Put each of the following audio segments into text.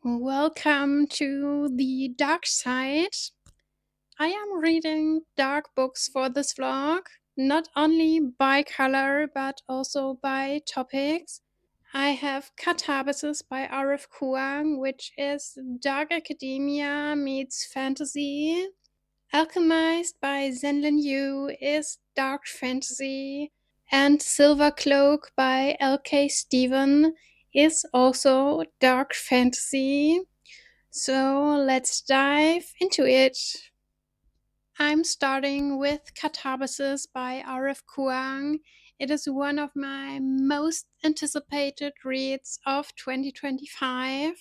Welcome to the dark side. I am reading dark books for this vlog, not only by color but also by topics. I have Katabasis by R.F. Kuang, which is dark academia meets fantasy. Alchemized by Zenlin Yu is dark fantasy, and Silvercloak by L.K. Stephen is also dark fantasy. So let's dive into it. I'm starting with Katabasis by R.F. Kuang. It is one of my most anticipated reads of 2025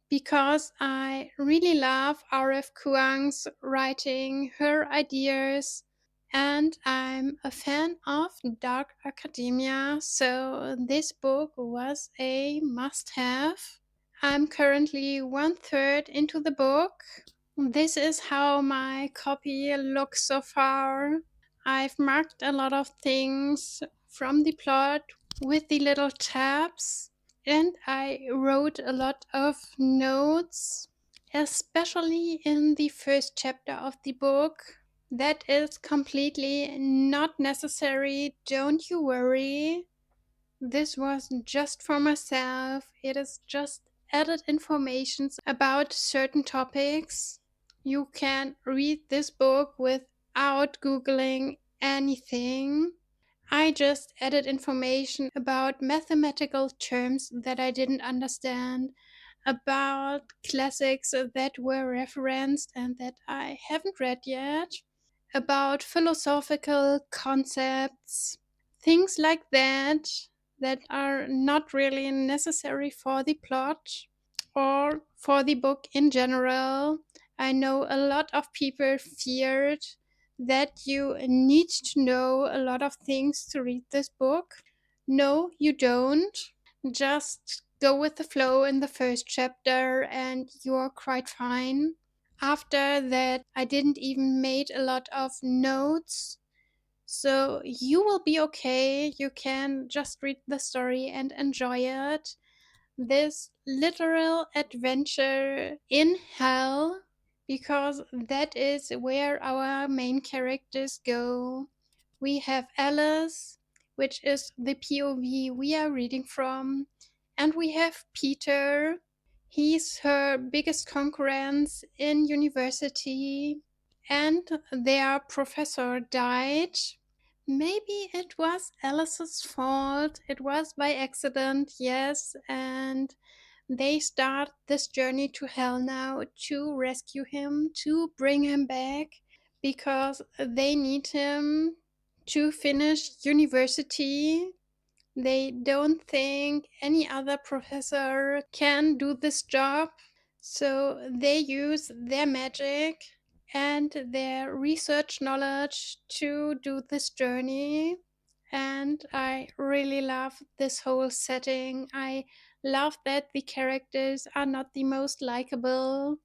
because I really love R.F. Kuang's writing, her ideas, and I'm a fan of dark academia, so this book was a must have. I'm currently one third into the book. This is how my copy looks so far. I've marked a lot of things from the plot with the little tabs, and I wrote a lot of notes, especially in the first chapter of the book. That is completely not necessary, don't you worry. This was just for myself. It is just added information about certain topics. You can read this book without Googling anything. I just added information about mathematical terms that I didn't understand, about classics that were referenced and that I haven't read yet, about philosophical concepts, things like that are not really necessary for the plot or for the book in general. I know a lot of people feared that you need to know a lot of things to read this book. No, you don't. Just go with the flow in the first chapter and you're quite fine. After that, I didn't even made a lot of notes. So you will be okay. You can just read the story and enjoy it. This literal adventure in hell, because that is where our main characters go. We have Alice, which is the POV we are reading from, and we have Peter. He's her biggest concurrent in university, and their professor died. Maybe it was Alice's fault. It was by accident, yes, and they start this journey to hell now to rescue him, to bring him back, because they need him to finish university. They don't think any other professor can do this job, so they use their magic and their research knowledge to do this journey. And I really love this whole setting. I love that the characters are not the most likable,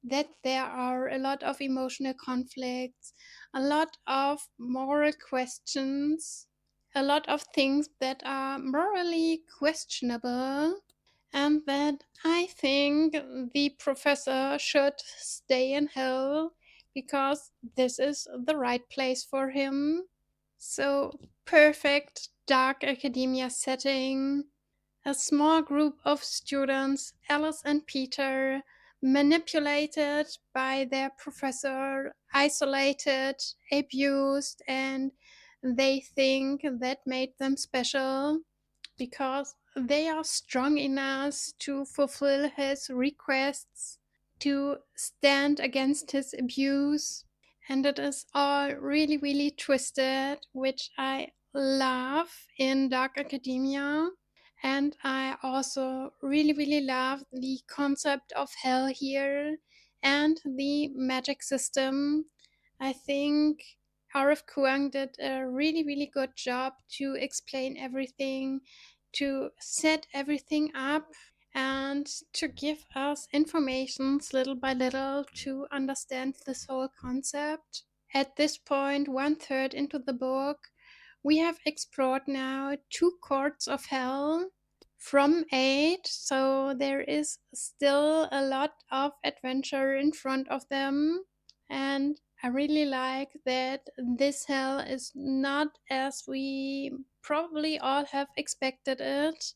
that there are a lot of emotional conflicts, a lot of moral questions, a lot of things that are morally questionable, and that I think the professor should stay in hell because this is the right place for him. So, perfect dark academia setting. A small group of students, Alice and Peter, manipulated by their professor, isolated, abused, and they think that made them special because they are strong enough to fulfill his requests, to stand against his abuse. And it is all really, really twisted, which I love in dark academia. And I also really, really love the concept of hell here and the magic system. I think R.F. Kuang did a really, really good job to explain everything, to set everything up, and to give us informations little by little to understand this whole concept. At this point, one third into the book, we have explored now two courts of hell. from 8, so there is still a lot of adventure in front of them. And I really like that this hell is not as we probably all have expected it,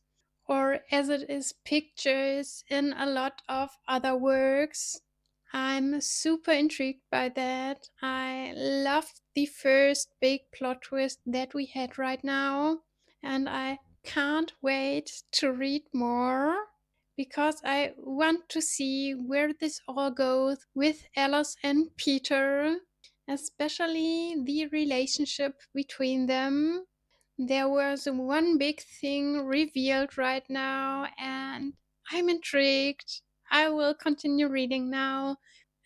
or as it is pictures in a lot of other works. I'm super intrigued by that. I loved the first big plot twist that we had right now, and I can't wait to read more because I want to see where this all goes with Alice and Peter, especially the relationship between them. There was one big thing revealed right now, and I'm intrigued. I will continue reading now,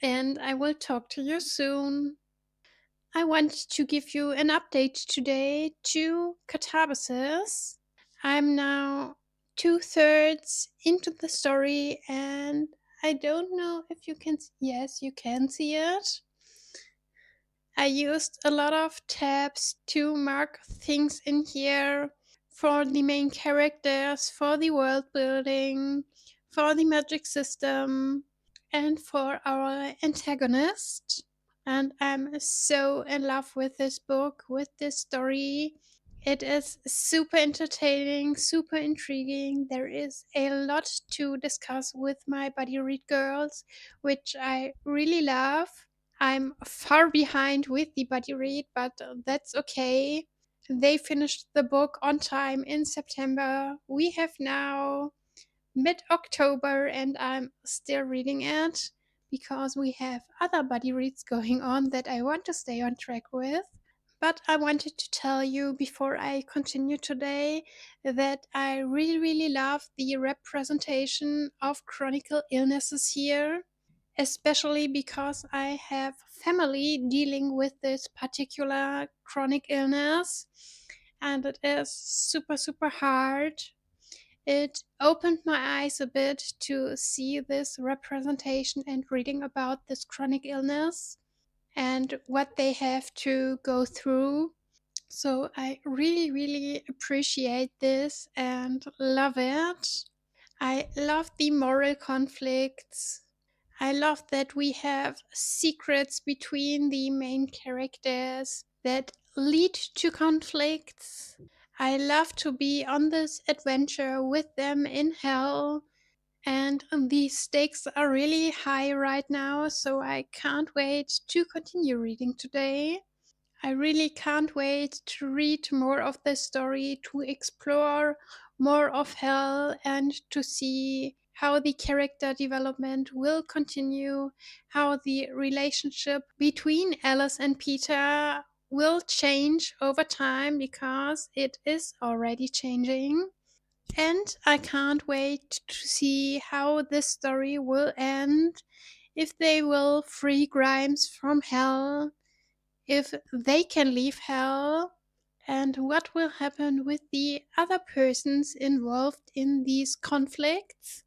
and I will talk to you soon. I want to give you an update today to Katabasis. I'm now two-thirds into the story, and I don't know if you can. Yes, you can see it. I used a lot of tabs to mark things in here for the main characters, for the world building, for the magic system, and for our antagonist. And I'm so in love with this book, with this story. It is super entertaining, super intriguing. There is a lot to discuss with my buddy read girls, which I really love. I'm far behind with the buddy read, but that's okay. They finished the book on time in September. We have now mid October, and I'm still reading it because we have other buddy reads going on that I want to stay on track with. But I wanted to tell you before I continue today that I really, really love the representation of chronic illnesses here, especially because I have family dealing with this particular chronic illness, and it is super, super hard. It opened my eyes a bit to see this representation and reading about this chronic illness and what they have to go through. So I really, really appreciate this and love it. I love the moral conflicts. I love that we have secrets between the main characters that lead to conflicts. I love to be on this adventure with them in hell, and the stakes are really high right now, so I can't wait to continue reading today. I really can't wait to read more of the story, to explore more of hell, and to see how the character development will continue, how the relationship between Alice and Peter will change over time because it is already changing. And I can't wait to see how this story will end, if they will free Grimes from hell, if they can leave hell, and what will happen with the other persons involved in these conflicts.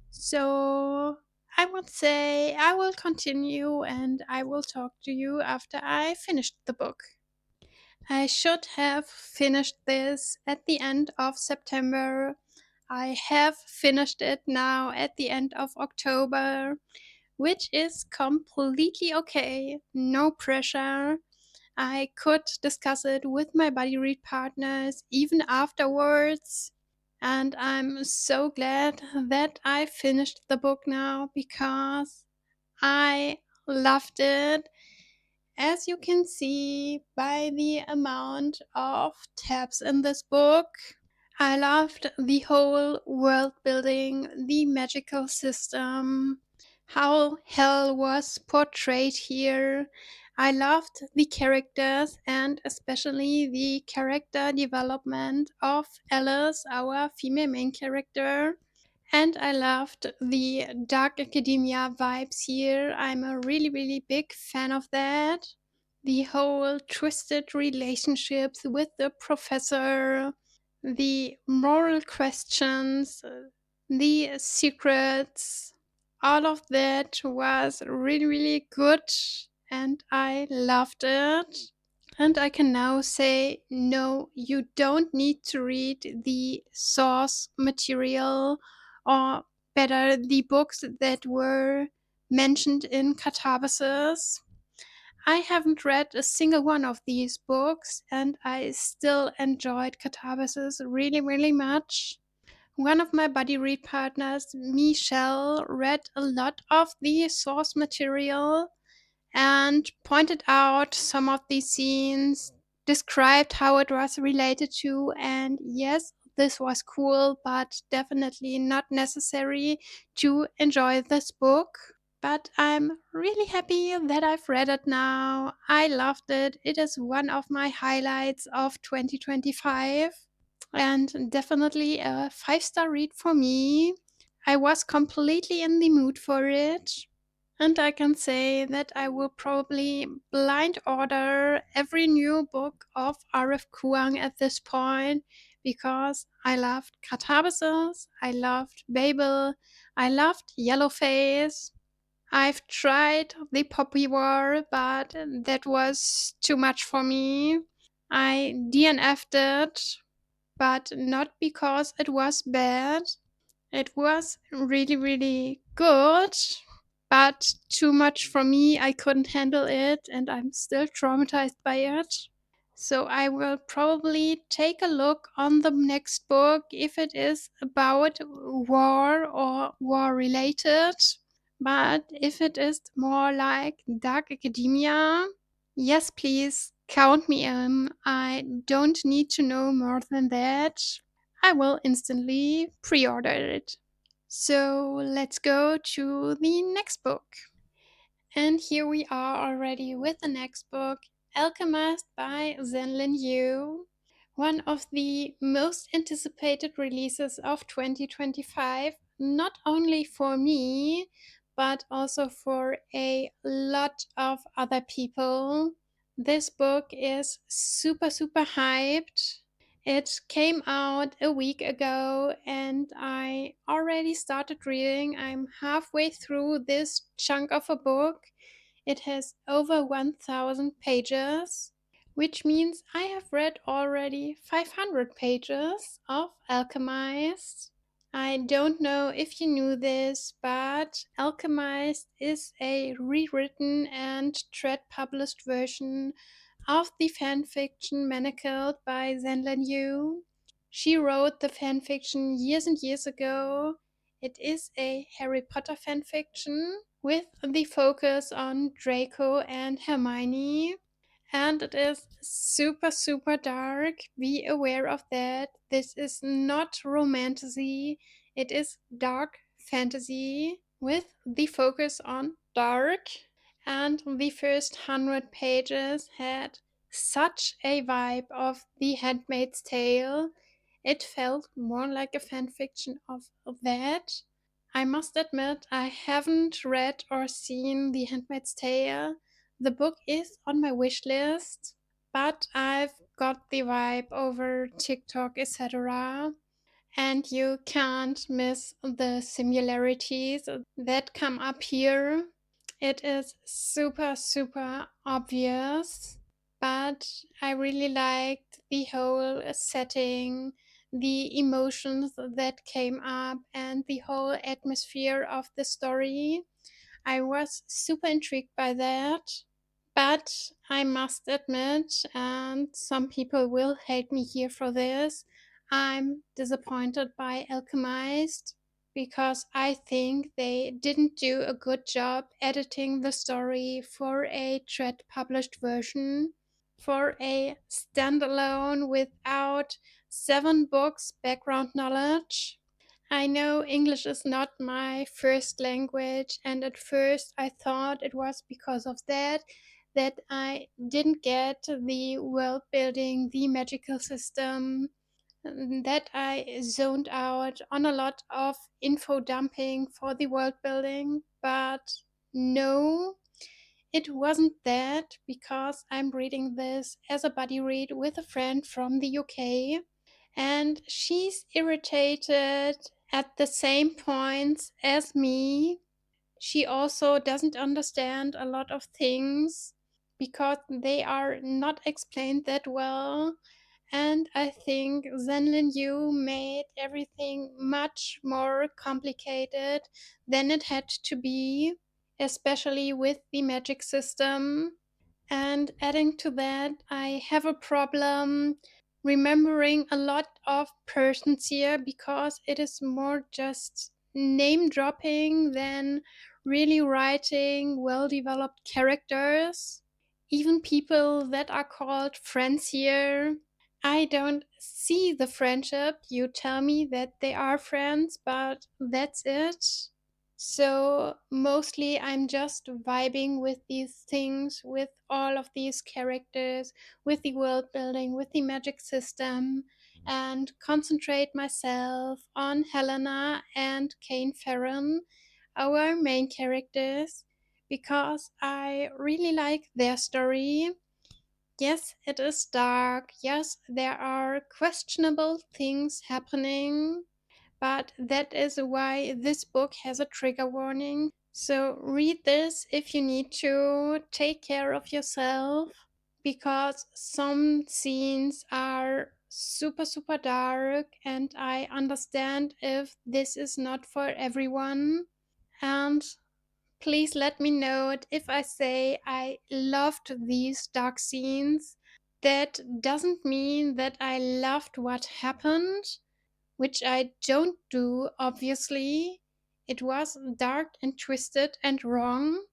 So I would say I will continue and I will talk to you after I finished the book. I should have finished this at the end of September. I have finished it now at the end of October, which is completely okay. No pressure. I could discuss it with my buddy read partners even afterwards. And I'm so glad that I finished the book now because I loved it. As you can see by the amount of tabs in this book, I loved the whole world building, the magical system, how hell was portrayed here. I loved the characters and especially the character development of Alice, our female main character. And I loved the Dark Academia vibes here. I'm a really, really big fan of that. The whole twisted relationships with the professor, the moral questions, the secrets, all of that was really, really good and I loved it. And I can now say, no, you don't need to read the source material, or better, the books that were mentioned in Katabasis. I haven't read a single one of these books, and I still enjoyed Katabasis really, really much. One of my buddy read partners, Michelle, read a lot of the source material and pointed out some of these scenes, described how it was related to, and yes, this was cool, but definitely not necessary to enjoy this book. But I'm really happy that I've read it now. I loved it. It is one of my highlights of 2025 and definitely a 5-star read for me. I was completely in the mood for it. And I can say that I will probably blind order every new book of R.F. Kuang at this point because I loved Katabasis, I loved Babel, I loved Yellowface. I've tried the Poppy War, but that was too much for me. I DNF'd it, but not because it was bad. It was really, really good, but too much for me. I couldn't handle it, and I'm still traumatized by it. So I will probably take a look on the next book if it is about war or war related. But if it is more like dark academia, yes, please count me in. I don't need to know more than that. I will instantly pre order it. So let's go to the next book. And here we are already with the next book, Alchemist by Zenlin Yu. One of the most anticipated releases of 2025, not only for me, but also for a lot of other people. This book is super, super hyped. It came out a week ago and I already started reading. I'm halfway through this chunk of a book. It has over 1000 pages, which means I have read already 500 pages of Alchemized. I don't know if you knew this, but Alchemized is a rewritten and trad published version of the fanfiction Manacled by Zenlan Yu. She wrote the fanfiction years and years ago. It is a Harry Potter fanfiction with the focus on Draco and Hermione. And it is super, super dark. Be aware of that. This is not romantasy, it is dark fantasy with the focus on dark. And the first 100 pages had such a vibe of The Handmaid's Tale. It felt more like a fanfiction of that. I must admit, I haven't read or seen The Handmaid's Tale. The book is on my wish list, but I've got the vibe over TikTok, etc. And you can't miss the similarities that come up here. It is super, super obvious, but I really liked the whole setting, the emotions that came up, and the whole atmosphere of the story. I was super intrigued by that. But I must admit, and some people will hate me here for this, I'm disappointed by Alchemized because I think they didn't do a good job editing the story for a trad published version, for a standalone without 7 books background knowledge. I know English is not my first language, and at first I thought it was because of that I didn't get the world building, the magical system, that I zoned out on a lot of info dumping for the world building. But no, it wasn't that because I'm reading this as a buddy read with a friend from the UK, and she's irritated at the same points as me. She also doesn't understand a lot of things. because they are not explained that well. And I think Zenlin Yu made everything much more complicated than it had to be, especially with the magic system. And adding to that, I have a problem remembering a lot of persons here because it is more just name dropping than really writing well developed characters. Even people that are called friends here, I don't see the friendship. You tell me that they are friends, but that's it. So mostly I'm just vibing with these things, with all of these characters, with the world building, with the magic system, and concentrate myself on Helena and Kane Farron, our main characters, because I really like their story. Yes, it is dark. Yes, there are questionable things happening, but that is why this book has a trigger warning. So read this if you need to. Take care of yourself because some scenes are super, super dark, and I understand if this is not for everyone. And please let me know it if I say I loved these dark scenes. That doesn't mean that I loved what happened, which I don't do, obviously. It was dark and twisted and wrong,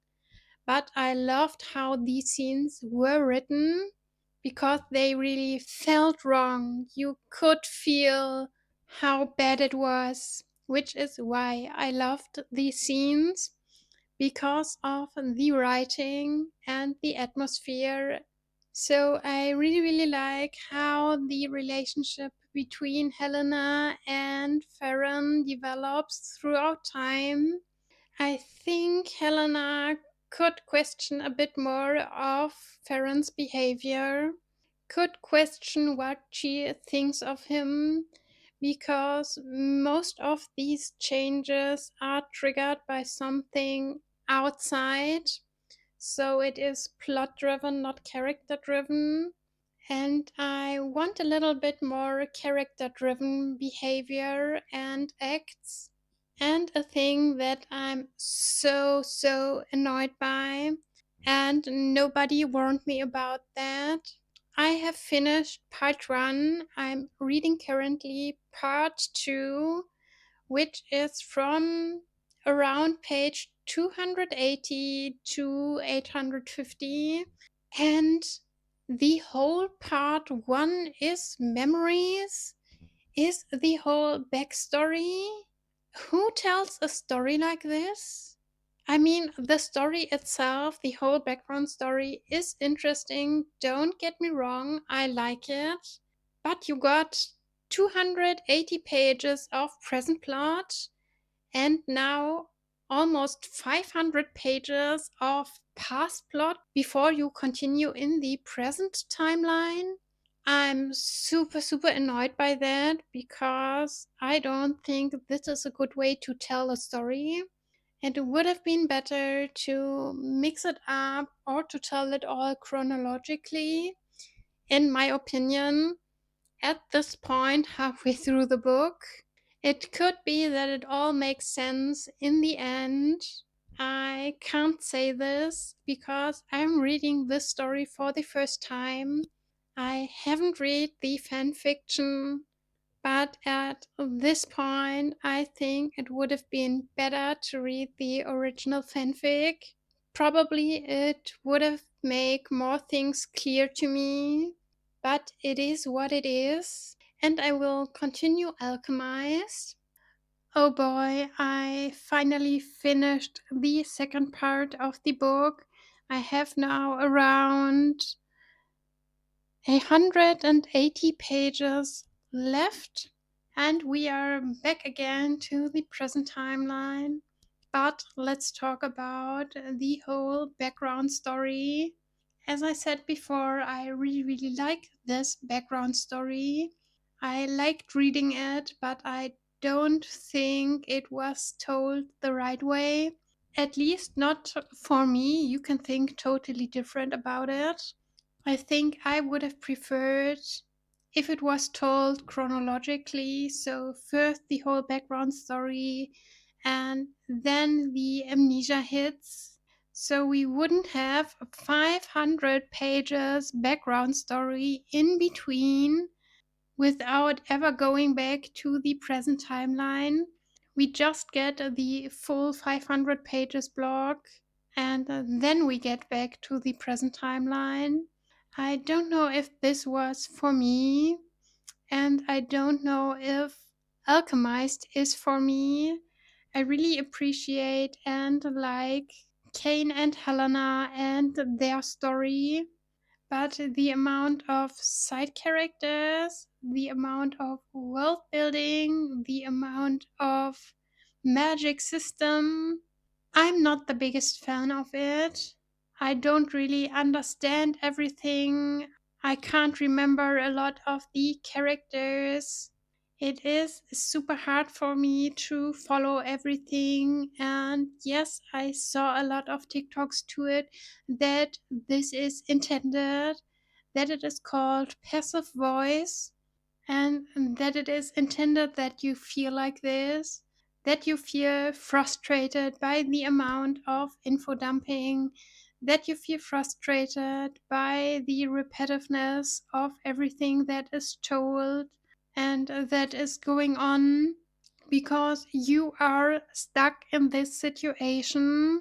but I loved how these scenes were written because they really felt wrong. You could feel how bad it was, which is why I loved these scenes because of the writing and the atmosphere. So I really, really like how the relationship between Helena and Farron develops throughout time. I think Helena could question a bit more of Farron's behavior, could question what she thinks of him, because most of these changes are triggered by something outside. So it is plot driven, not character driven. And I want a little bit more character driven behavior and acts. And a thing that I'm so, so annoyed by, and nobody warned me about that. I have finished part one. I'm reading currently part two, which is from around page 280 to 850. And the whole part one is memories, is the whole backstory. Who tells a story like this? I mean, the story itself, the whole background story is interesting. Don't get me wrong, I like it. But you got 280 pages of present plot and now almost 500 pages of past plot before you continue in the present timeline. I'm super, super annoyed by that because I don't think this is a good way to tell a story. It would have been better to mix it up or to tell it all chronologically, in my opinion, at this point, halfway through the book. It could be that it all makes sense in the end. I can't say this because I'm reading this story for the first time. I haven't read the fan fiction, but at this point, I think it would have been better to read the original fanfic. Probably it would have made more things clear to me, but it is what it is, and I will continue Alchemized. Oh boy, I finally finished the second part of the book. I have now around 180 pages left, and we are back again to the present timeline. But let's talk about the whole background story. As I said before, I really, really like this background story. I liked reading it, but I don't think it was told the right way. At least not for me. You can think totally different about it. I think I would have preferred if it was told chronologically. So, first the whole background story, and then the amnesia hits. So, we wouldn't have a 500 pages background story in between without ever going back to the present timeline. We just get the full 500 pages block, and then we get back to the present timeline. I don't know if this was for me, and I don't know if Alchemized is for me. I really appreciate and like Kane and Helena and their story, but the amount of side characters, the amount of world building, the amount of magic system, I'm not the biggest fan of it. I don't really understand everything. I can't remember a lot of the characters. It is super hard for me to follow everything. And yes, I saw a lot of TikToks to it that this is intended, that it is called passive voice, and that it is intended that you feel like this, that you feel frustrated by the amount of info dumping, that you feel frustrated by the repetitiveness of everything that is told and that is going on because you are stuck in this situation.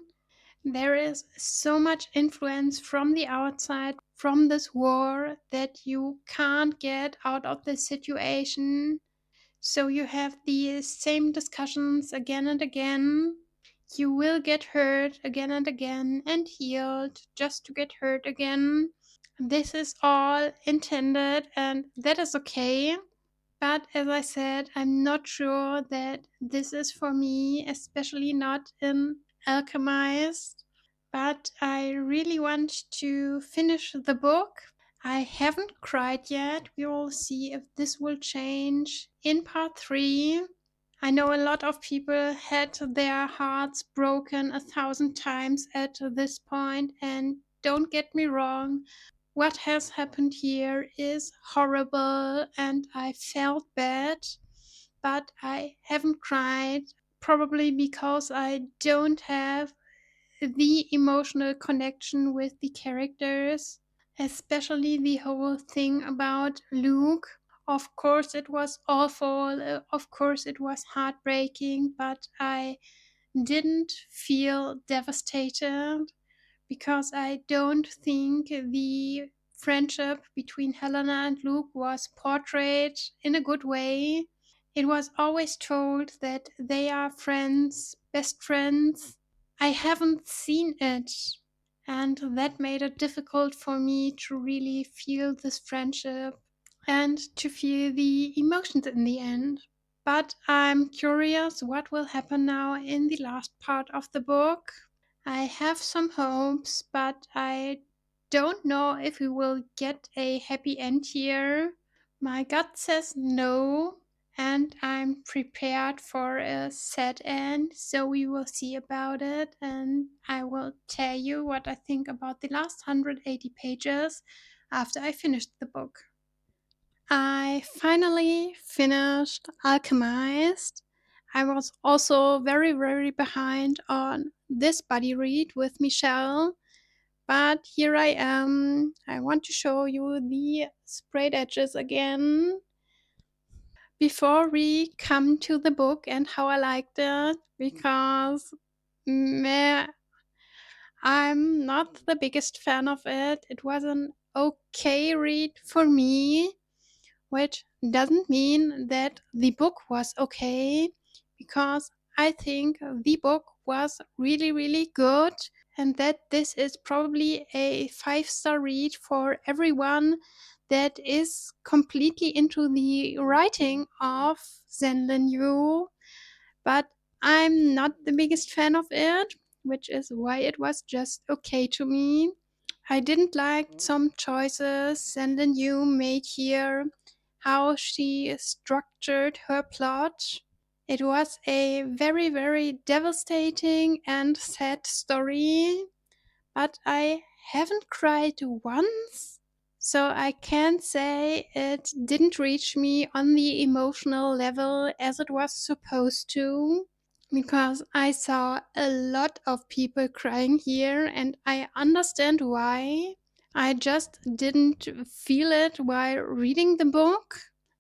There is so much influence from the outside, from this war, that you can't get out of the situation. So you have the same discussions again and again. You will get hurt again and again and healed just to get hurt again. This is all intended, and that is okay. But as I said, I'm not sure that this is for me, especially not in Alchemized. But I really want to finish the book. I haven't cried yet. We will see if this will change in part 3. I know a lot of people had their hearts broken 1,000 times at this point, and don't get me wrong, what has happened here is horrible and I felt bad, but I haven't cried, probably because I don't have the emotional connection with the characters, especially the whole thing about Luke. Of course, it was awful. Of course, it was heartbreaking, but I didn't feel devastated because I don't think the friendship between Helena and Luke was portrayed in a good way. It was always told that they are friends, best friends. I haven't seen it, and that made it difficult for me to really feel this friendship and to feel the emotions in the end. But I'm curious what will happen now in the last part of the book. I have some hopes, but I don't know if we will get a happy end here. My gut says no, and I'm prepared for a sad end, so we will see about it, and I will tell you what I think about the last 180 pages after I finished the book. I finally finished Alchemized. I was also very, very behind on this buddy read with Michelle, but here I am. I want to show you the sprayed edges again before we come to the book and how I liked it because meh, I'm not the biggest fan of it. It was an okay read for me, which doesn't mean that the book was okay, because I think the book was really, really good, and that this is probably a 5-star read for everyone that is completely into the writing of Zenlin Yu. But I'm not the biggest fan of it, which is why it was just okay to me. I didn't like some choices Zenlin Yu made here, how she structured her plot. It was a very, very devastating and sad story, but I haven't cried once. So I can't say it didn't reach me on the emotional level as it was supposed to, because I saw a lot of people crying here and I understand why. I just didn't feel it while reading the book,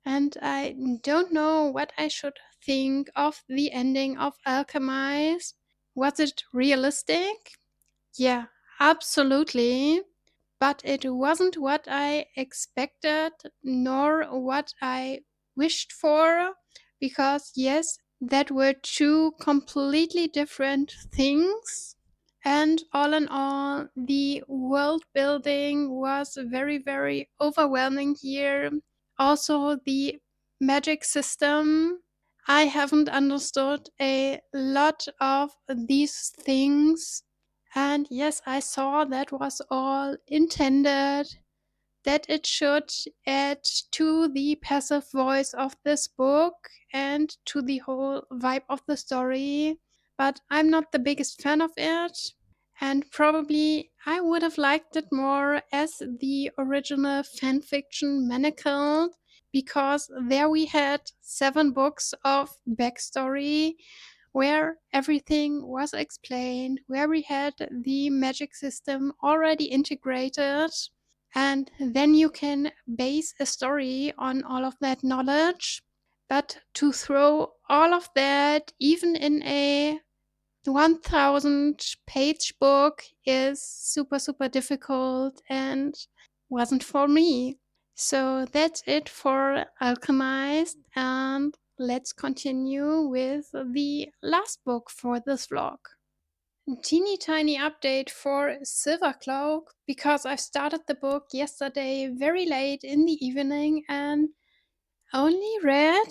and I don't know what I should think of the ending of Alchemized. Was it realistic? Yeah, absolutely. But it wasn't what I expected nor what I wished for, because, yes, that were two completely different things. And all in all, the world building was very, very overwhelming here. Also, the magic system. I haven't understood a lot of these things. And yes, I saw that was all intended, that it should add to the passive voice of this book and to the whole vibe of the story. But I'm not the biggest fan of it. And probably I would have liked it more as the original fanfiction Manacled, because there we had 7 books of backstory where everything was explained, where we had the magic system already integrated, and then you can base a story on all of that knowledge. But to throw all of that, even in a 1000 page book, is super, super difficult and wasn't for me. So that's it for Alchemized, and let's continue with the last book for this vlog. Teeny tiny update for Silvercloak, because I started the book yesterday very late in the evening and only read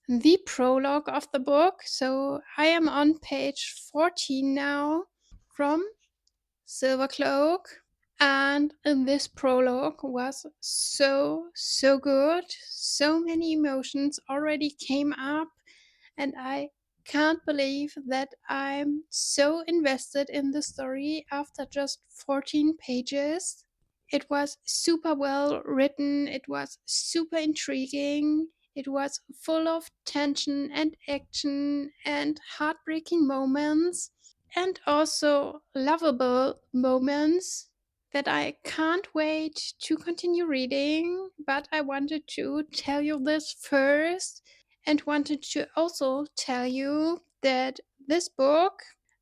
the prologue of the book. So I am on page 14 now from Silvercloak. And this prologue was so, so good. So many emotions already came up, and I can't believe that I'm so invested in the story after just 14 pages. It was super well written, it was super intriguing, it was full of tension and action and heartbreaking moments, and also lovable moments that I can't wait to continue reading. But I wanted to tell you this first, and wanted to also tell you that this book,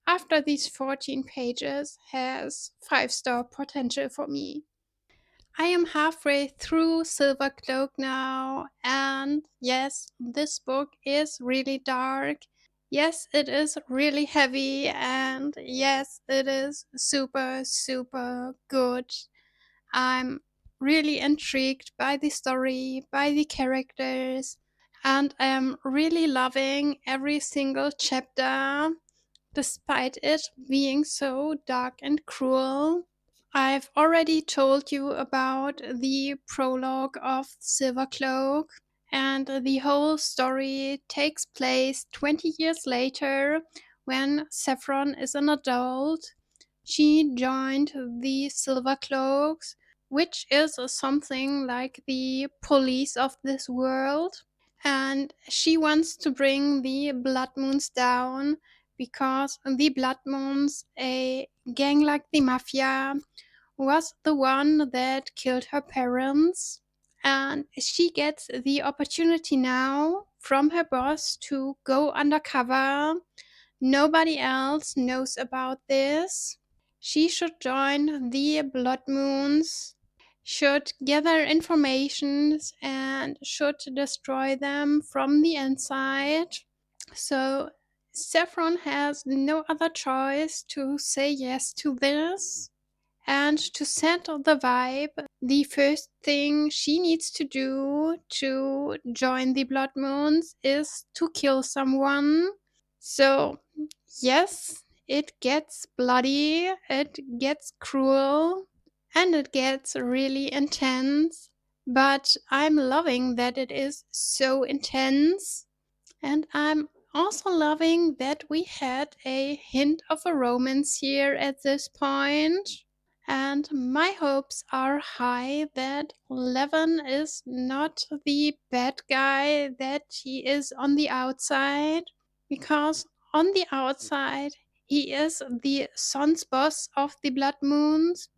after these 14 pages, has 5-star potential for me. I am halfway through Silvercloak now, and yes, this book is really dark. Yes, it is really heavy, and yes, it is super, super good. I'm really intrigued by the story, by the characters, and I'm really loving every single chapter, despite it being so dark and cruel. I've already told you about the prologue of Silvercloak, and the whole story takes place 20 years later when Saffron is an adult. She joined the Silvercloaks, which is something like the police of this world, and she wants to bring the Blood Moons down, because the Blood Moons, a gang like the Mafia, was the one that killed her parents. And she gets the opportunity now from her boss to go undercover. Nobody else knows about this. She should join the Blood Moons, should gather information, and should destroy them from the inside. So Saffron has no other choice to say yes to this. And to set the vibe, the first thing she needs to do to join the Blood Moons is to kill someone. So, yes, it gets bloody, it gets cruel, and it gets really intense. But I'm loving that it is so intense. And I'm also loving that we had a hint of a romance here at this point. And my hopes are high that Levin is not the bad guy that he is on the outside, because on the outside he is the sun's boss of the Blood Moons.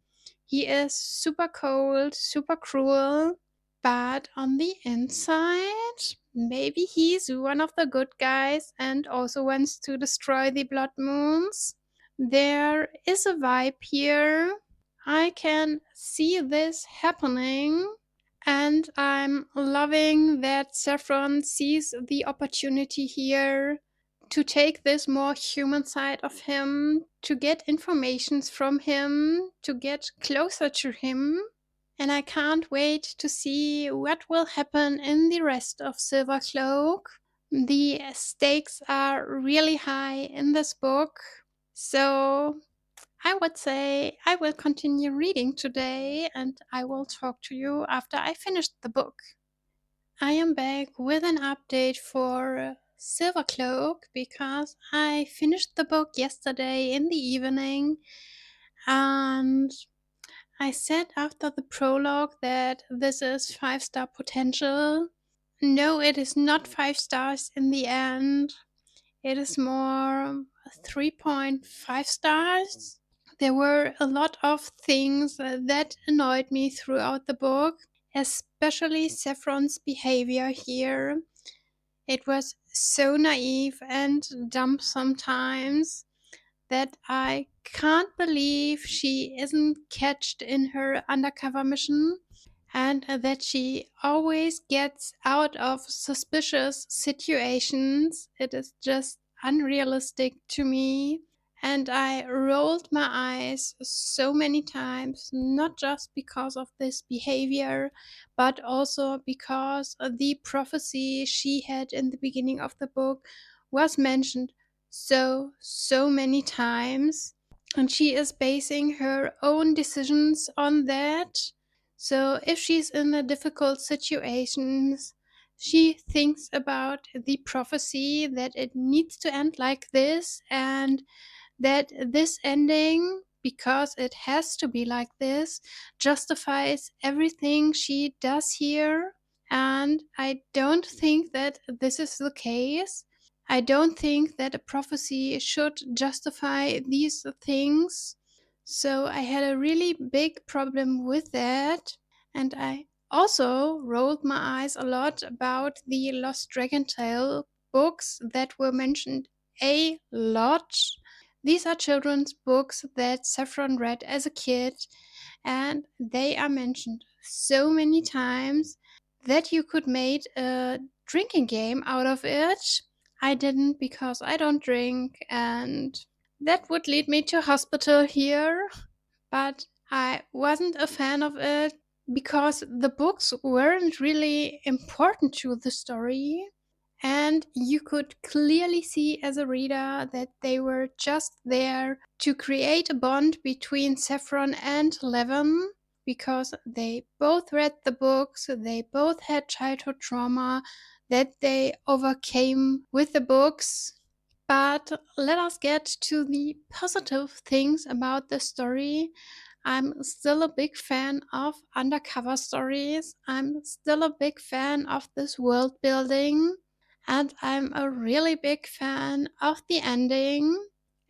He is super cold, super cruel, but on the inside, maybe he's one of the good guys and also wants to destroy the Blood Moons. There is a vibe here. I can see this happening, and I'm loving that Saffron sees the opportunity here to take this more human side of him, to get informations from him, to get closer to him. And I can't wait to see what will happen in the rest of Silvercloak. The stakes are really high in this book. So I would say I will continue reading today and I will talk to you after I finish the book. I am back with an update for Silvercloak because I finished the book yesterday in the evening, and I said after the prologue that this is 5-star potential. No, it is not 5 stars in the end. It is more 3.5 stars. There were a lot of things that annoyed me throughout the book, especially Saffron's behavior here. It was so naive and dumb sometimes that I can't believe she isn't catched in her undercover mission, and that she always gets out of suspicious situations. It is just unrealistic to me. And I rolled my eyes so many times, not just because of this behavior, but also because the prophecy she had in the beginning of the book was mentioned so many times. And she is basing her own decisions on that. So if she's in a difficult situations, she thinks about the prophecy that it needs to end like this, and that this ending, because it has to be like this, justifies everything she does here. And I don't think that this is the case. I don't think that a prophecy should justify these things. So I had a really big problem with that. And I also rolled my eyes a lot about the Lost Dragon Tale books that were mentioned a lot. These are children's books that Saffron read as a kid, and they are mentioned so many times that you could make a drinking game out of it. I didn't because I don't drink, and that would lead me to hospital here, but I wasn't a fan of it because the books weren't really important to the story. And you could clearly see as a reader that they were just there to create a bond between Saffron and Levin, because they both read the books, they both had childhood trauma that they overcame with the books. But let us get to the positive things about the story. I'm still a big fan of undercover stories. I'm still a big fan of this world building. And I'm a really big fan of the ending,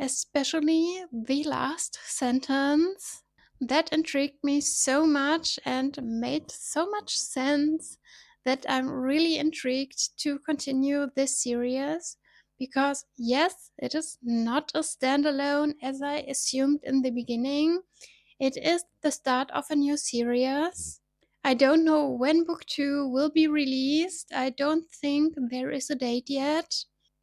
especially the last sentence. That intrigued me so much and made so much sense that I'm really intrigued to continue this series. Because, yes, it is not a standalone as I assumed in the beginning. It is the start of a new series. I don't know when book 2 will be released. I don't think there is a date yet.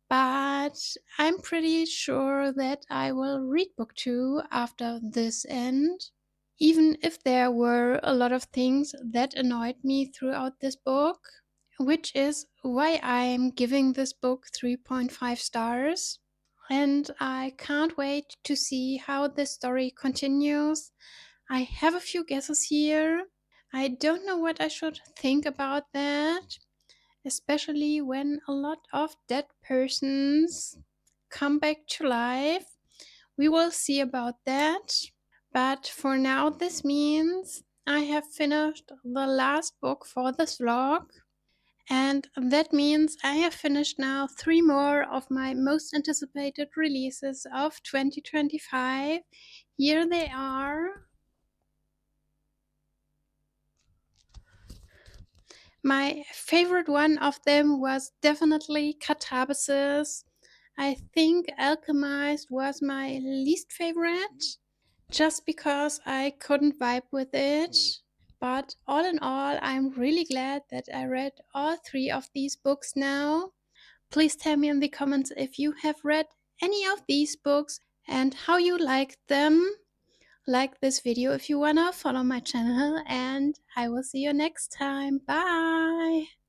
But I'm pretty sure that I will read book 2 after this end. Even if there were a lot of things that annoyed me throughout this book, which is why I'm giving this book 3.5 stars. And I can't wait to see how this story continues. I have a few guesses here. I don't know what I should think about that. especially when a lot of dead persons come back to life. We will see about that. But for now, this means I have finished the last book for this vlog. And that means I have finished now 3 more of my most anticipated releases of 2025. Here they are. My favorite one of them was definitely Katabasis. I think Alchemised was my least favorite, just because I couldn't vibe with it. But all in all, I'm really glad that I read all 3 of these books now. Please tell me in the comments if you have read any of these books and how you liked them. Like this video if you wanna, follow my channel, and I will see you next time. Bye!